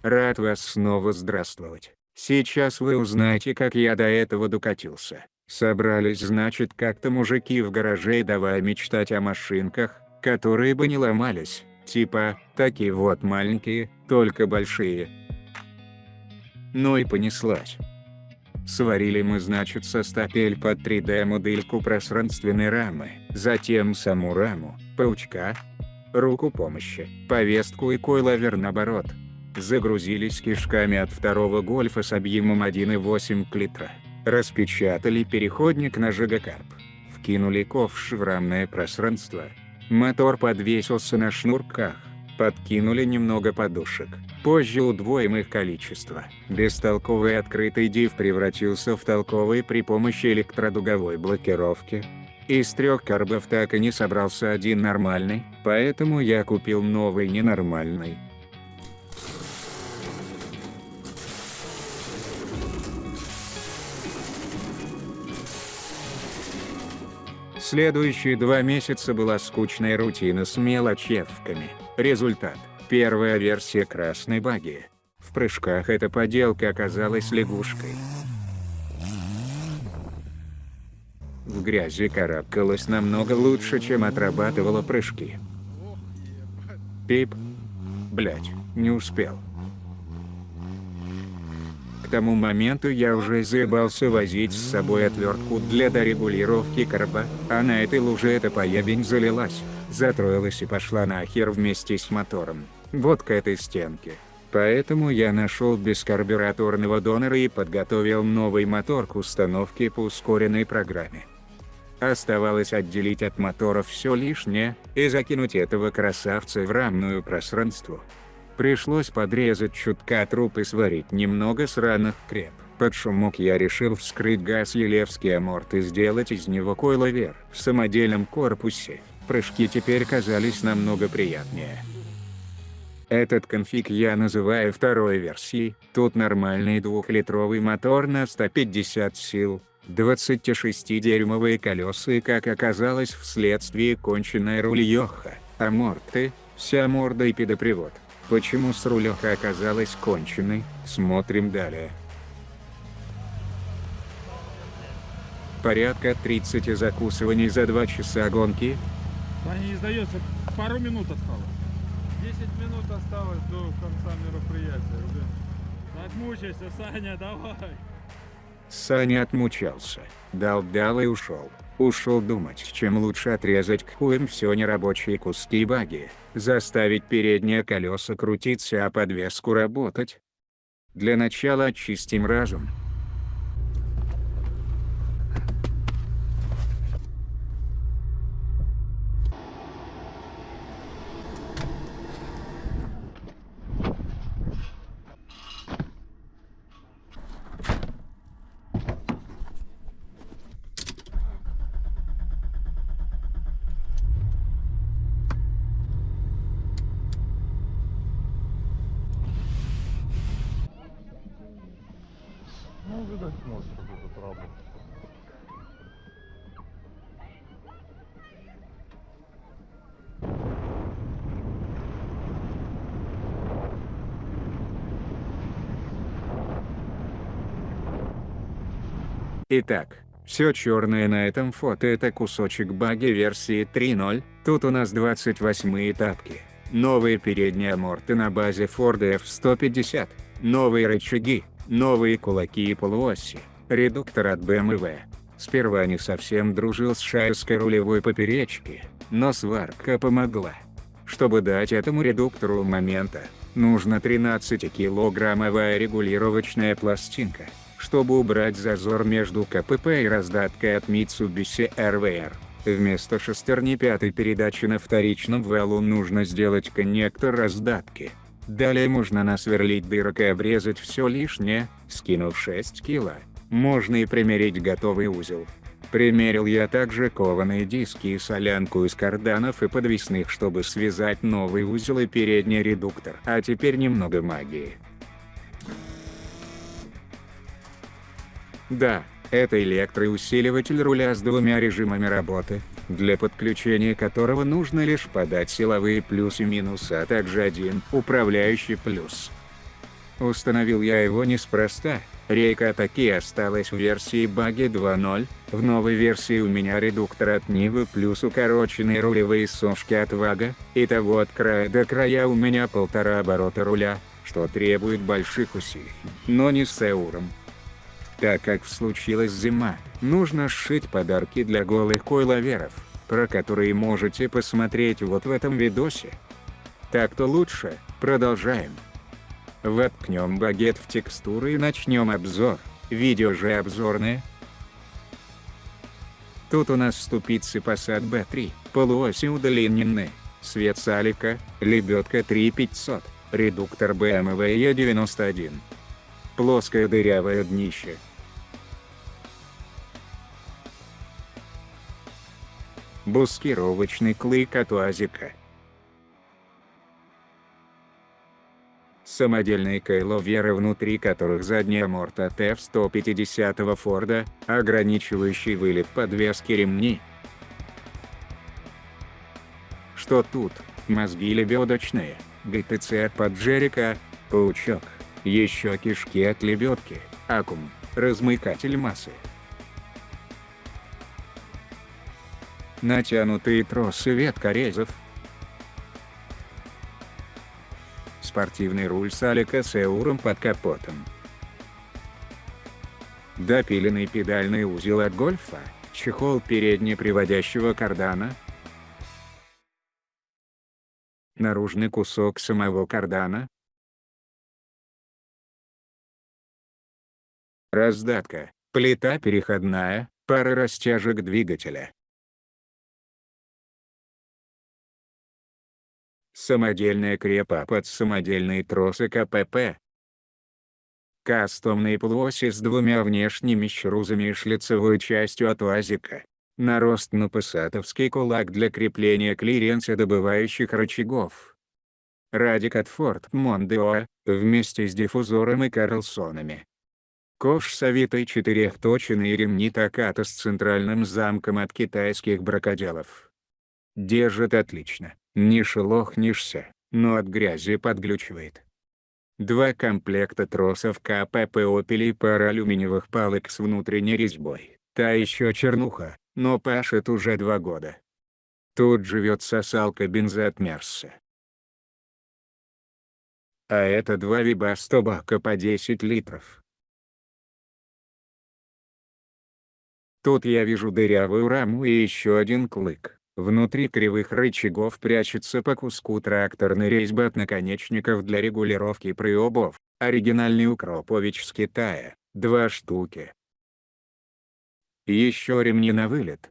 Рад вас снова здравствовать. Сейчас вы узнаете, как я до этого докатился. Собрались, значит, как-то мужики в гараже, и давай мечтать о машинках, которые бы не ломались. Типа, такие вот маленькие, только большие. Ну и понеслась. Сварили мы, значит, со стапель под 3D-модельку пространственной рамы, затем саму раму, паучка, руку помощи, повестку и койловер наоборот. Загрузились кишками от второго гольфа с объемом 1,8 литра. Распечатали переходник на жигакарп. Вкинули ковш в рамное пространство. Мотор подвесился на шнурках. Подкинули немного подушек. Позже удвоим их количество. Бестолковый открытый див превратился в толковый при помощи электродуговой блокировки. Из 3 карбов так и не собрался один нормальный, поэтому я купил новый ненормальный. Следующие 2 месяца была скучная рутина с мелочевками. Результат. Первая версия красной багги. В прыжках эта поделка оказалась лягушкой. В грязи карабкалась намного лучше, чем отрабатывала прыжки. Пип. Блять, не успел. К тому моменту я уже заебался возить с собой отвертку для дорегулировки карба, а на этой луже эта поебень залилась, затроилась и пошла нахер вместе с мотором, вот к этой стенке. Поэтому я нашел бескарбюраторного донора и подготовил новый мотор к установке по ускоренной программе. Оставалось отделить от мотора все лишнее и закинуть этого красавца в рамное пространство. Пришлось подрезать чутка труб и сварить немного сраных креп. Под шумок я решил вскрыть газ-елевский аморт и сделать из него койловер в самодельном корпусе. Прыжки теперь казались намного приятнее. Этот конфиг я называю второй версией. Тут нормальный 2-литровый мотор на 150 сил, 26-дюймовые колеса и, как оказалось, вследствие конченной рульёха, аморты, вся морда и педопривод. Почему с рулёха оказалась конченной, смотрим далее. Порядка 30 закусываний за 2 часа гонки. Саня не сдается, пару минут осталось. 10 минут осталось до конца мероприятия, ребят. Отмучайся, Саня, давай. Саня отмучался, дал и ушел. Ушел думать, чем лучше отрезать к хуям все нерабочие куски багги, заставить передние колеса крутиться, а подвеску работать. Для начала очистим разум. Ну, видать, может, этот работает. Итак, все черное на этом фото — это кусочек багги версии 3.0, тут у нас 28 тапки, новые передние аморты на базе Ford F-150, новые рычаги, новые кулаки и полуоси, редуктор от BMW. Сперва не совсем дружил с шайской рулевой поперечки, но сварка помогла. Чтобы дать этому редуктору момента, нужна 13-килограммовая регулировочная пластинка, чтобы убрать зазор между КПП и раздаткой от Mitsubishi RVR. Вместо шестерни 5-й передачи на вторичном валу нужно сделать коннектор раздатки. Далее можно насверлить дырок и обрезать все лишнее, скинув 6 кило. Можно и примерить готовый узел. Примерил я также кованые диски и солянку из карданов и подвесных, чтобы связать новый узел и передний редуктор. А теперь немного магии. Да, это электроусиливатель руля с 2 режимами работы, для подключения которого нужно лишь подать силовые плюс и минус, а также один управляющий плюс. Установил я его неспроста. Рейка таки осталась в версии баги 2.0, в новой версии у меня редуктор от Нивы плюс укороченные рулевые сошки от Вага, итого от края до края у меня 1,5 оборота руля, что требует больших усилий, но не с Эуром. Так как случилась зима, нужно сшить подарки для голых койловеров, про которые можете посмотреть вот в этом видосе. Так-то лучше, продолжаем. Воткнем багет в текстуры и начнем обзор, видео же обзорное. Тут у нас ступицы Passat B3, полуоси удлиненные, свет Салика, лебедка 3500, редуктор BMW E91. Плоское дырявое днище. Бускировочный клык от УАЗика. Самодельные койловеры, внутри которых задняя морда от F-150 Форда, ограничивающий вылет подвески ремни. Что тут? Мозги лебедочные, ГТЦ от поджерика, паучок, еще кишки от лебедки, аккум, размыкатель массы. Натянутые тросы веткорезов. Спортивный руль Салика с Эуром под капотом. Допиленный педальный узел от Гольфа, чехол переднеприводящего кардана. Наружный кусок самого кардана. Раздатка, плита переходная, пара растяжек двигателя. Самодельная крепа под самодельные тросы КПП. Кастомные полуоси с двумя внешними шрузами и шлицевой частью от УАЗика. Нарост на пассатовский кулак для крепления клиренса добывающих рычагов. Радик от Ford Mondeo, вместе с диффузором и Карлсонами. Ковш с овитой четырехточиной ремни Таката с центральным замком от китайских бракоделов. Держит отлично. Не шелохнешься, но от грязи подглючивает. 2 комплекта тросов КПП Opel и пара алюминиевых палок с внутренней резьбой. Та еще чернуха, но пашет уже 2 года. Тут живет сосалка бенза от Мерса. А это 2 Webasto бака по 10 литров. Тут я вижу дырявую раму и еще один клык. Внутри кривых рычагов прячется по куску тракторной резьбы от наконечников для регулировки приобов, оригинальный Укропович с Китая, 2 штуки. Еще ремни на вылет.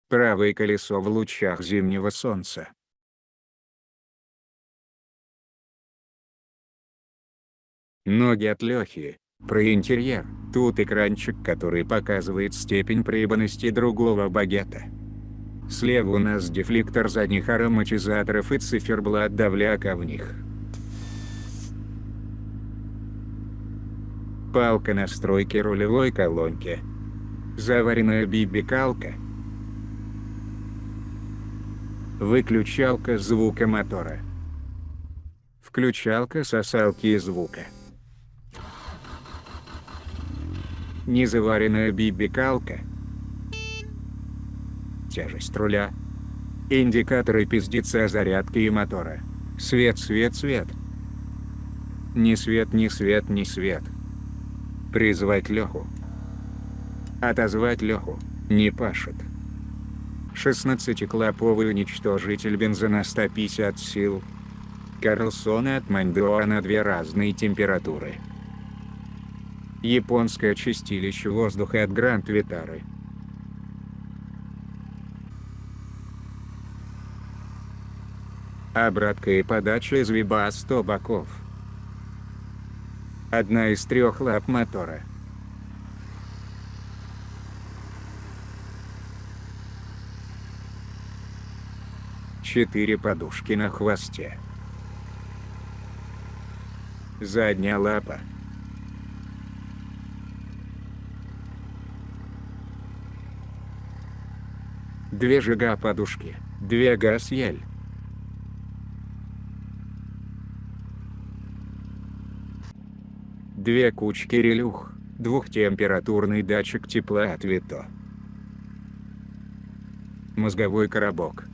Правое колесо в лучах зимнего солнца. Ноги от Лехи. Про интерьер, тут экранчик, который показывает степень проебанности другого багета. Слева у нас дефлектор задних ароматизаторов и циферблат давляка в них. Палка настройки рулевой колонки. Заваренная бибикалка. Выключалка звука мотора. Включалка сосалки звука. Незаваренная бибикалка. Тяжесть руля. Индикаторы пиздеца зарядки и мотора. Свет, свет, свет. Ни свет, ни свет, ни свет. Призвать Леху. Отозвать Леху. Не пашет. 16-клаповый уничтожитель бенза на 150 сил. Карлсоны от Mondeo на 2 разные температуры. Японское чистилище воздуха от Grand Vitara. Обратка и подача из Webasto боков. Одна из 3 лап мотора. Четыре подушки на хвосте. Задняя лапа. Две жига подушки, 2 газ-ель. 2 кучки релюх, двухтемпературный датчик тепла от Вито, мозговой коробок.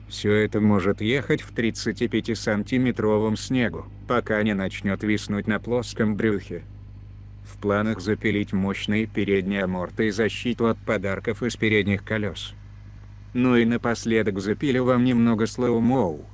Все это может ехать в 35-сантиметровом снегу, пока не начнет виснуть на плоском брюхе. В планах запилить мощные передние аморты и защиту от подарков из передних колес. Ну и напоследок запилю вам немного слоу-моу.